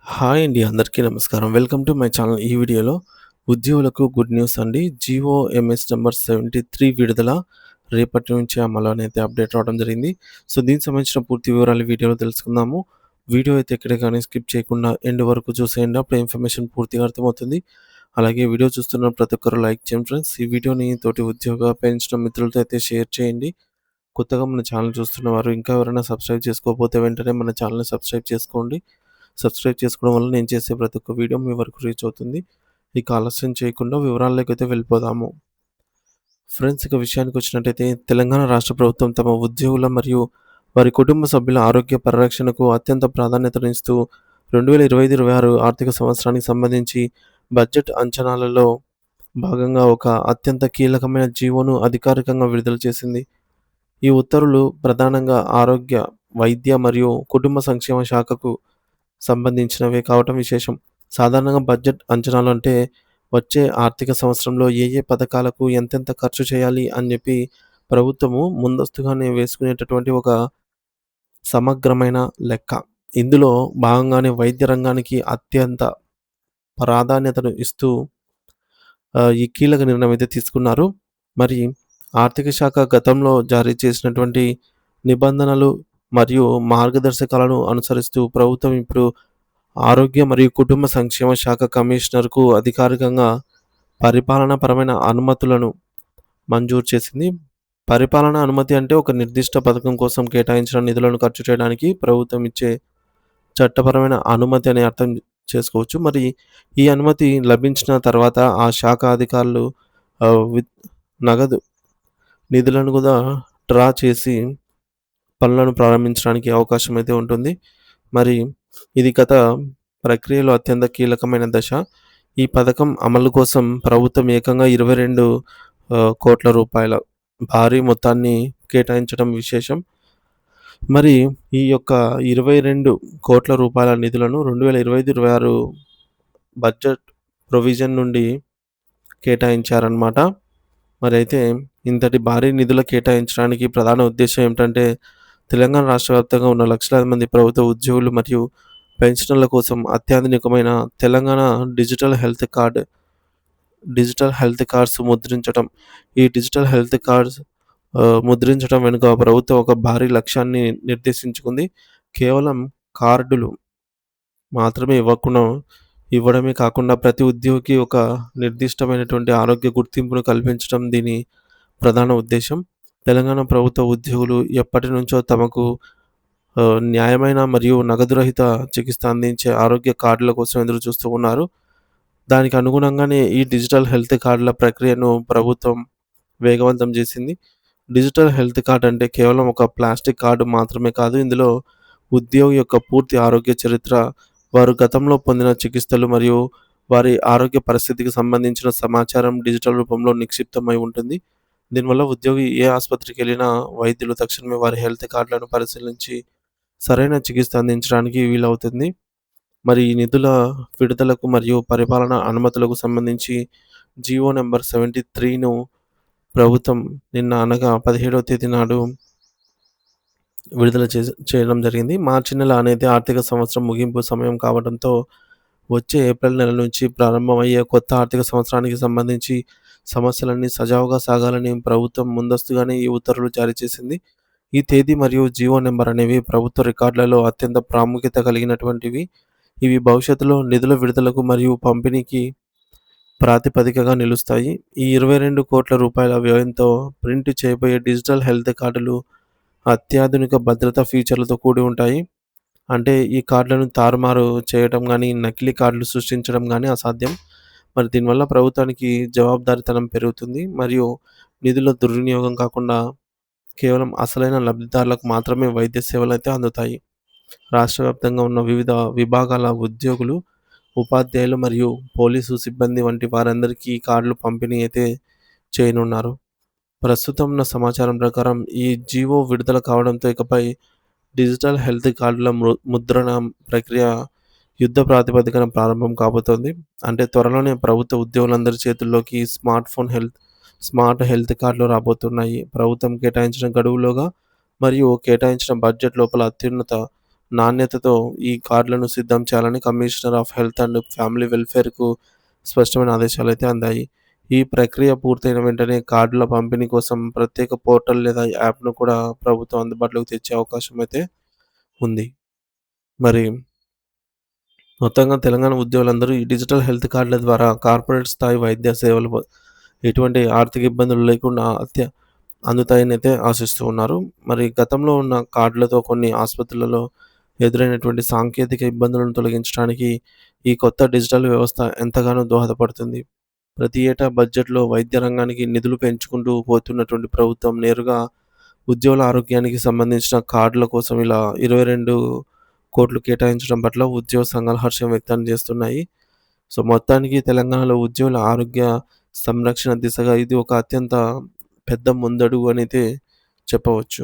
Hi అండి. అందరికీ నమస్కారం. Welcome to my channel. ఈ వీడియోలో ఉద్యోగులకు గుడ్ న్యూస్ అండి. జీఓఎంఎస్ నంబర్ 73 విడుదల రేపటి నుంచి అమలునైతే అప్డేట్ రావడం జరిగింది. సో, దీనికి సంబంధించిన పూర్తి వివరాలు ఈ వీడియోలో తెలుసుకుందాము. వీడియో అయితే ఎక్కడ గాని స్కిప్ చేయకుండా ఎండ్ వరకు చూసేయండి. అప్పుడు ఇన్ఫర్మేషన్ పూర్తిగా అర్థమవుతుంది. అలాగే వీడియో చూస్తున్న ప్రతి ఒక్కరు లైక్ చేయండి ఫ్రెండ్స్. ఈ వీడియోని తోటి ఉద్యోగ పెన్షన్ మిత్రులతో అయితే షేర్ చేయండి. కొత్తగా మన ఛానల్ చూస్తున్న వారు ఇంకా ఎవరైనా సబ్స్క్రైబ్ చేసుకోకపోతే వెంటనే మన ఛానల్‌ని సబ్స్క్రైబ్ చేసుకోండి. సబ్స్క్రైబ్ చేసుకోవడం వల్ల నేను చేసే ప్రతి ఒక్క వీడియో మీ వరకు రీచ్ అవుతుంది. ఇక ఆలస్యం చేయకుండా వివరాల్లోకైతే వెళ్ళిపోదాము. ఫ్రెండ్స్, ఇక విషయానికొచ్చినట్టయితే తెలంగాణ రాష్ట్ర ప్రభుత్వం తమ ఉద్యోగుల మరియు వారి కుటుంబ సభ్యుల ఆరోగ్య పరిరక్షణకు అత్యంత ప్రాధాన్యతనిస్తూ 2025-26 ఆర్థిక సంవత్సరానికి సంబంధించి బడ్జెట్ అంచనాలలో భాగంగా ఒక అత్యంత కీలకమైన జీవోను అధికారికంగా విడుదల చేసింది. ఈ ఉత్తర్వులు ప్రధానంగా ఆరోగ్య, వైద్య మరియు కుటుంబ సంక్షేమ శాఖకు సంబంధించినవే కావటం విశేషం. సాధారణంగా బడ్జెట్ అంచనాలు అంటే వచ్చే ఆర్థిక సంవత్సరంలో ఏ ఏ పథకాలకు ఎంతెంత ఖర్చు చేయాలి అని చెప్పి ప్రభుత్వము ముందస్తుగానే వేసుకునేటటువంటి ఒక సమగ్రమైన లెక్క. ఇందులో భాగంగానే వైద్య రంగానికి అత్యంత ప్రాధాన్యతను ఇస్తూ ఈ కీలక నిర్ణయం అయితే తీసుకున్నారు. మరి ఆర్థిక శాఖ గతంలో జారీ చేసినటువంటి నిబంధనలు మరియు మార్గదర్శకాలను అనుసరిస్తూ ప్రభుత్వం ఇప్పుడు ఆరోగ్య మరియు కుటుంబ సంక్షేమ శాఖ కమిషనర్‌కు అధికారికంగా పరిపాలనాపరమైన అనుమతులను మంజూరు చేసింది. పరిపాలనా అనుమతి అంటే ఒక నిర్దిష్ట పథకం కోసం కేటాయించిన నిధులను ఖర్చు చేయడానికి ప్రభుత్వం ఇచ్చే చట్టపరమైన అనుమతి అని అర్థం చేసుకోవచ్చు. మరి ఈ అనుమతి లభించిన తర్వాత ఆ శాఖ అధికారులు ఆహ్, విత్ నగదు నిధులను కూడా డ్రా చేసి పనులను ప్రారంభించడానికి అవకాశం అయితే ఉంటుంది. మరి ఇది గత ప్రక్రియలో అత్యంత కీలకమైన దశ. ఈ పథకం అమలు కోసం ప్రభుత్వం ఏకంగా 22 కోట్ల రూపాయల భారీ మొత్తాన్ని కేటాయించడం విశేషం. మరి ఈ యొక్క 22 కోట్ల రూపాయల నిధులను 2025, 26 బడ్జెట్ ప్రొవిజన్ నుండి కేటాయించారన్నమాట. మరైతే ఇంతటి భారీ నిధుల కేటాయించడానికి ప్రధాన ఉద్దేశ్యం ఏమిటంటే, తెలంగాణ రాష్ట్ర వ్యాప్తంగా ఉన్న లక్షలాది మంది ప్రభుత్వ ఉద్యోగులు మరియు పెన్షనర్ల కోసం అత్యాధునికమైన తెలంగాణ డిజిటల్ హెల్త్ కార్డ్స్ ముద్రించటం. ఈ డిజిటల్ హెల్త్ కార్డ్స్ ముద్రించడం వెనుక ప్రభుత్వం ఒక భారీ లక్ష్యాన్ని నిర్దేశించుకుంది. కేవలం కార్డులు మాత్రమే ఇవ్వడమే కాకుండా ప్రతి ఉద్యోగికి ఒక నిర్దిష్టమైనటువంటి ఆరోగ్య గుర్తింపును కల్పించడం దీని ప్రధాన ఉద్దేశ్యం. తెలంగాణ ప్రభుత్వ ఉద్యోగులు ఎప్పటినుంచో తమకు న్యాయమైన మరియు నగదు రహిత చికిత్స అందించే ఆరోగ్య కార్డుల కోసం ఎదురు చూస్తూ ఉన్నారు. దానికి అనుగుణంగానే ఈ డిజిటల్ హెల్త్ కార్డుల ప్రక్రియను ప్రభుత్వం వేగవంతం చేసింది. డిజిటల్ హెల్త్ కార్డ్ అంటే కేవలం ఒక ప్లాస్టిక్ కార్డు మాత్రమే కాదు. ఇందులో ఉద్యోగి యొక్క పూర్తి ఆరోగ్య చరిత్ర, వారు గతంలో పొందిన చికిత్సలు మరియు వారి ఆరోగ్య పరిస్థితికి సంబంధించిన సమాచారం డిజిటల్ రూపంలో నిక్షిప్తమై ఉంటుంది. దీనివల్ల ఉద్యోగి ఏ ఆసుపత్రికెళ్ళినా వైద్యులు తక్షణమే వారి హెల్త్ కార్డులను పరిశీలించి సరైన చికిత్స అందించడానికి వీలవుతుంది. మరి ఈ నిధుల విడుదలకు మరియు పరిపాలనా అనుమతులకు సంబంధించి జీవో నంబర్ 73ను ప్రభుత్వం నిన్న అనగా 17వ తేదీ నాడు విడుదల చేయడం జరిగింది. మార్చి నెల అనేది ఆర్థిక సంవత్సరం ముగింపు సమయం కావడంతో వచ్చే ఏప్రిల్ నెల నుంచి ప్రారంభమయ్యే కొత్త ఆర్థిక సంవత్సరానికి సంబంధించి సమస్యలన్నీ సజావుగా సాగాలని ప్రభుత్వం ముందస్తుగానే ఈ ఉత్తర్వులు జారీ చేసింది. ఈ తేదీ మరియు జీవో నంబర్ అనేవి ప్రభుత్వ రికార్డులలో అత్యంత ప్రాముఖ్యత కలిగినటువంటివి. ఇవి భవిష్యత్తులో నిధుల విడుదలకు మరియు పంపిణీకి ప్రాతిపదికగా నిలుస్తాయి. ఈ 22 కోట్ల రూపాయల వ్యయంతో ప్రింట్ చేయబోయే డిజిటల్ హెల్త్ కార్డులు అత్యాధునిక భద్రతా ఫీచర్లతో కూడి ఉంటాయి. అంటే ఈ కార్డులను తారుమారు చేయటం గానీ, నకిలీ కార్డులు సృష్టించడం గానీ అసాధ్యం. మరి దీనివల్ల ప్రభుత్వానికి జవాబుదారీతనం పెరుగుతుంది. మరియు నిధుల దుర్వినియోగం కాకుండా కేవలం అసలైన లబ్ధిదారులకు మాత్రమే వైద్య సేవలైతే అందుతాయి. రాష్ట్ర వ్యాప్తంగా ఉన్న వివిధ విభాగాల ఉద్యోగులు, ఉపాధ్యాయులు మరియు పోలీసు సిబ్బంది వంటి వారందరికీ ఈ కార్డులు పంపిణీ అయితే చేయనున్నారు. ప్రస్తుతం ఉన్న సమాచారం ప్రకారం ఈ జీవో విడుదల కావడంతో ఇకపై డిజిటల్ హెల్త్ కార్డుల ముద్రణ ప్రక్రియ యుద్ధ ప్రాతిపదికన ప్రారంభం కాబోతోంది. అంటే త్వరలోనే ప్రభుత్వ ఉద్యోగులందరి చేతుల్లోకి స్మార్ట్ హెల్త్ కార్డులు రాబోతున్నాయి. ప్రభుత్వం కేటాయించిన గడువులోగా మరియు కేటాయించిన బడ్జెట్ లోపల అత్యున్నత నాణ్యతతో ఈ కార్డులను సిద్ధం చేయాలని commissioner of health and family వెల్ఫేర్‌కు స్పష్టమైన ఆదేశాలైతే అందాయి. ఈ ప్రక్రియ పూర్తయిన వెంటనే కార్డుల పంపిణీ కోసం ప్రత్యేక పోర్టల్ లేదా యాప్‌ను కూడా ప్రభుత్వం అందుబాటులోకి తెచ్చే అవకాశం అయితే ఉంది. మరి మొత్తంగా తెలంగాణ ఉద్యోగులందరూ ఈ డిజిటల్ హెల్త్ కార్డుల ద్వారా కార్పొరేట్ స్థాయి వైద్య సేవలు ఎటువంటి ఆర్థిక ఇబ్బందులు లేకుండా అందుతాయనైతే ఆశిస్తూ ఉన్నారు. మరి గతంలో ఉన్న కార్డులతో కొన్ని ఆసుపత్రులలో ఎదురైనటువంటి సాంకేతిక ఇబ్బందులను తొలగించడానికి ఈ కొత్త డిజిటల్ వ్యవస్థ ఎంతగానో దోహదపడుతుంది. ప్రతి ఏటా బడ్జెట్‌లో వైద్య రంగానికి నిధులు పెంచుకుంటూ పోతున్నటువంటి ప్రభుత్వం నేరుగా ఉద్యోగుల ఆరోగ్యానికి సంబంధించిన కార్డుల కోసం ఇలా 22,00,00,000 కేటాయించడం పట్ల ఉద్యోగ సంఘాలు హర్షం వ్యక్తం చేస్తున్నాయి. సో, మొత్తానికి తెలంగాణలో ఉద్యోగుల ఆరోగ్య సంరక్షణ దిశగా ఇది ఒక అత్యంత పెద్ద ముందడుగు అనైతే చెప్పవచ్చు.